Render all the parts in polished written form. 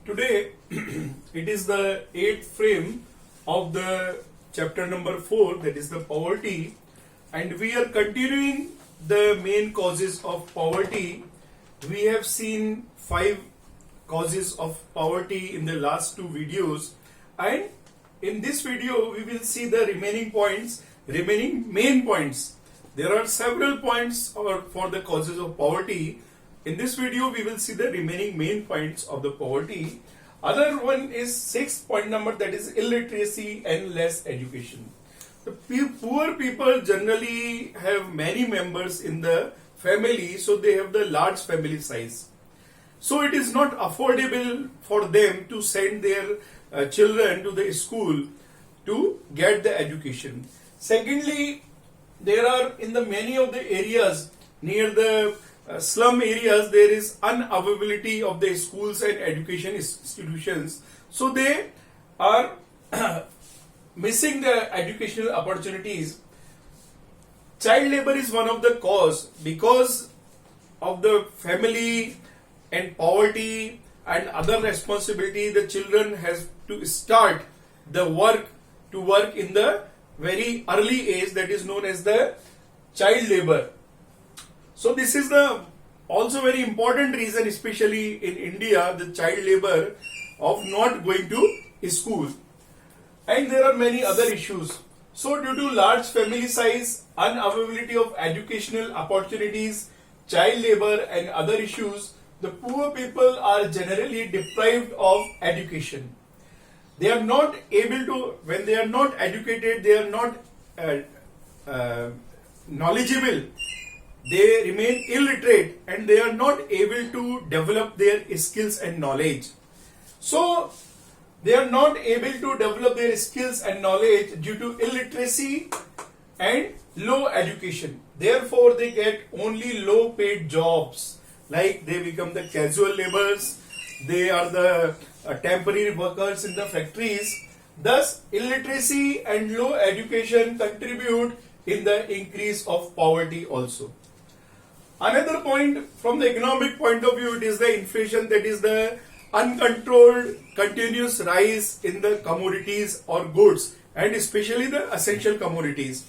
Today it is the 8th frame of the chapter number 4, that is the poverty, and we are continuing the main causes of poverty. We have seen 5 causes of poverty in the last 2 videos, and in this video we will see the remaining main points. There are several points for the causes of poverty. In this video we will see the remaining main points of the poverty. Other one is 6th point number, that is illiteracy and less education. The poor people generally have many members in the family, so they have the large family size. So it is not affordable for them to send their children to the school to get the education. Secondly, there are in the many of the areas near the slum areas, there is unavailability of the schools and education institutions, so they are missing the educational opportunities. Child labor is one of the cause. Because of the family and poverty and other responsibility, the children has to start the work in the very early age, that is known as the child labor. So this is the also very important reason, especially in India, the child labor of not going to school. And there are many other issues. So due to large family size, unavailability of educational opportunities, child labor and other issues, the poor people are generally deprived of education. They are not able to, when they are not educated, they are not knowledgeable. They remain illiterate and they are not able to develop their skills and knowledge. So they are not able to develop their skills and knowledge due to illiteracy and low education. Therefore, they get only low paid jobs, like they become the casual laborers, they are the temporary workers in the factories. Thus, illiteracy and low education contribute in the increase of poverty also. Another point from the economic point of view, it is the inflation, that is the uncontrolled continuous rise in the commodities or goods, and especially the essential commodities.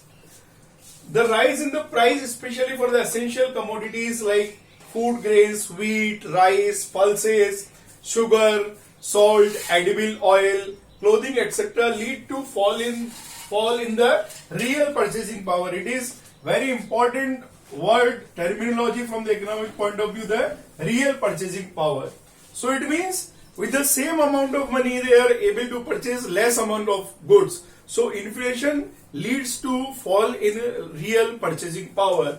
The rise in the price, especially for the essential commodities like food grains, wheat, rice, pulses, sugar, salt, edible oil, clothing, etc., lead to fall in the real purchasing power. It is very important word terminology from the economic point of view, the real purchasing power. So it means with the same amount of money they are able to purchase less amount of goods. So inflation leads to fall in real purchasing power.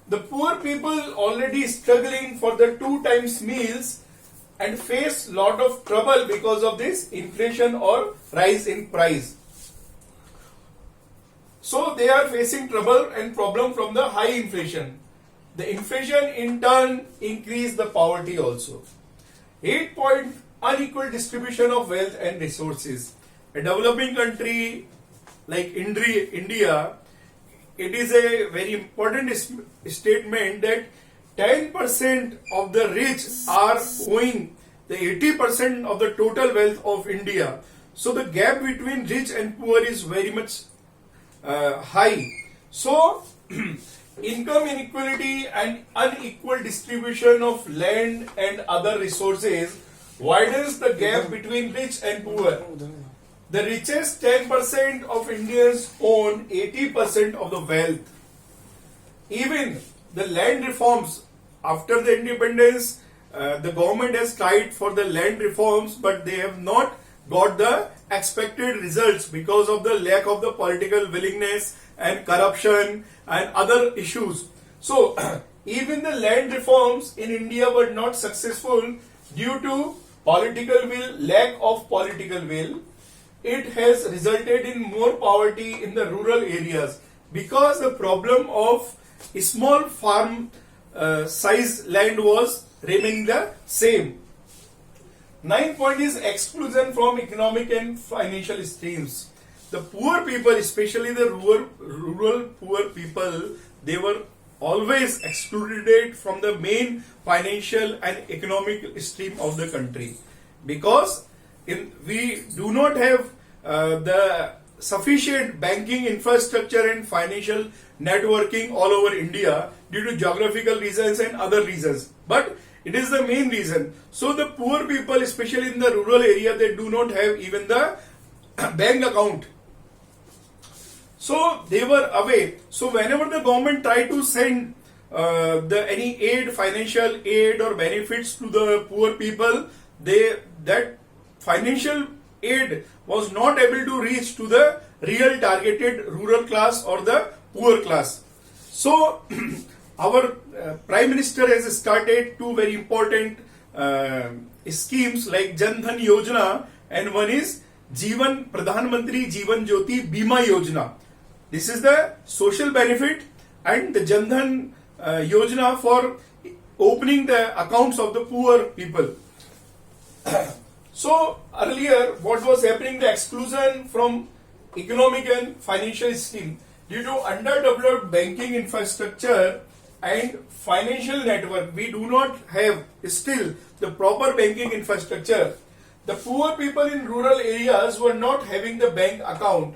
The poor people already struggling for the 2 times meals and face lot of trouble because of this inflation or rise in price. So they are facing trouble and problem from the high inflation. The inflation in turn increase the poverty also. 8 point, unequal distribution of wealth and resources. A developing country like India, it is a very important statement that 10% of the rich are owing the 80% of the total wealth of India. So the gap between rich and poor is very much high. So income inequality and unequal distribution of land and other resources widens the gap between rich and poor. The richest 10% of Indians own 80% of the wealth. Even the land reforms after the independence, the government has tried for the land reforms, but they have not got the expected results because of the lack of the political willingness and corruption and other issues. So even the land reforms in India were not successful due to political will, lack of political will. It has resulted in more poverty in the rural areas because the problem of small farm size land was remaining the same. 9th point is exclusion from economic and financial streams. The poor people, especially the rural poor people, they were always excluded from the main financial and economic stream of the country. because we do not have the sufficient banking infrastructure and financial networking all over India due to geographical reasons and other reasons. But it is the main reason. So the poor people, especially in the rural area, they do not have even the bank account. So they were away. So whenever the government tried to send any aid, financial aid or benefits to the poor people, that financial aid was not able to reach to the real targeted rural class or the poor class. So our Prime Minister has started two very important schemes like Jan Dhan Yojana, and one is Pradhan Mantri Jeevan Jyoti Bima Yojana. This is the social benefit, and the Jan Dhan Yojana for opening the accounts of the poor people. So earlier what was happening, the exclusion from economic and financial scheme due to underdeveloped banking infrastructure and financial network. We do not have still the proper banking infrastructure. The poor people in rural areas were not having the bank account.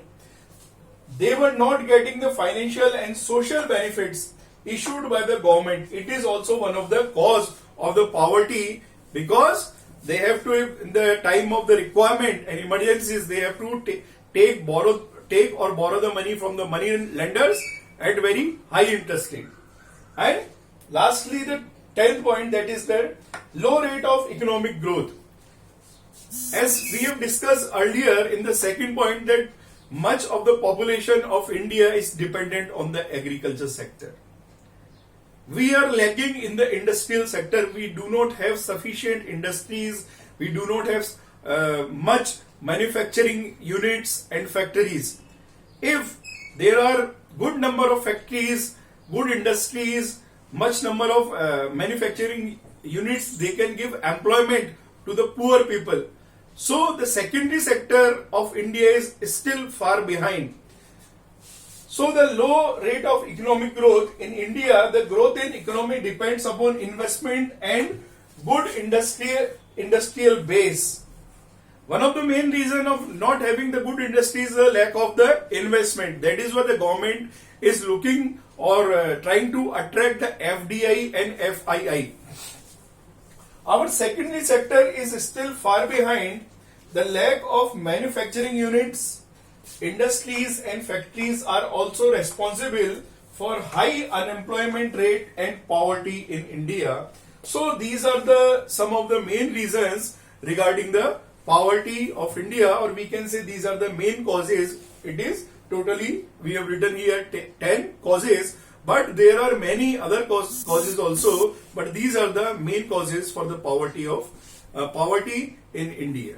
They were not getting the financial and social benefits issued by the government. It is also one of the cause of the poverty, because they have to, in the time of the requirement and emergencies, they have to take or borrow the money from the money lenders at very high interest rate. And lastly, the 10th point, that is the low rate of economic growth. As we have discussed earlier in the second point, that much of the population of India is dependent on the agriculture sector. We are lagging in the industrial sector. We do not have sufficient industries. We do not have much manufacturing units and factories. If there are good number of factories, good industries, much number of manufacturing units, they can give employment to the poor people. So the secondary sector of India is still far behind. So the low rate of economic growth in India, the growth in economy depends upon investment and good industrial base. One of the main reasons of not having the good industry is the lack of the investment. That is why the government is looking or trying to attract the FDI and FII. Our secondary sector is still far behind. The lack of manufacturing units, industries and factories are also responsible for high unemployment rate and poverty in India. So these are some of the main reasons regarding the poverty of India, or we can say these are the main causes. It is totally, we have written here 10 causes, but there are many other causes also, but these are the main causes for the poverty in India.